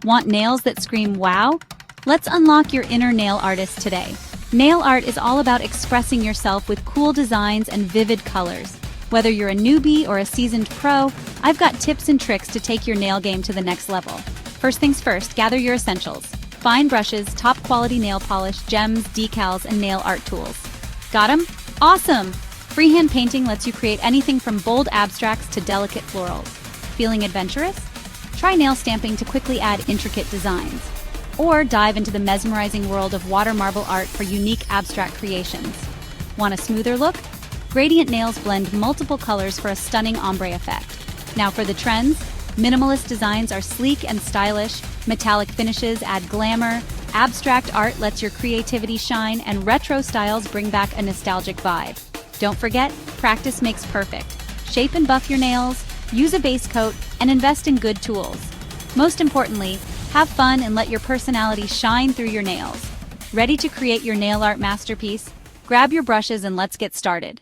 Want nails that scream wow? Let's unlock your inner nail artist today. Nail art is all about expressing yourself with cool designs and vivid colors. Whether you're a newbie or a seasoned pro, I've got tips and tricks to take your nail game to the next level. First things first, gather your essentials. Fine brushes, top quality nail polish, gems, decals, and nail art tools. Got 'em? Awesome! Freehand painting lets you create anything from bold abstracts to delicate florals. Feeling adventurous? Try nail stamping to quickly add intricate designs. Or dive into the mesmerizing world of water marble art for unique abstract creations. Want a smoother look? Gradient nails blend multiple colors for a stunning ombre effect. Now for the trends, minimalist designs are sleek and stylish, metallic finishes add glamour, abstract art lets your creativity shine, and retro styles bring back a nostalgic vibe. Don't forget, practice makes perfect. Shape and buff your nails, use a base coat, and invest in good tools. Most importantly, have fun and let your personality shine through your nails. Ready to create your nail art masterpiece? Grab your brushes and let's get started.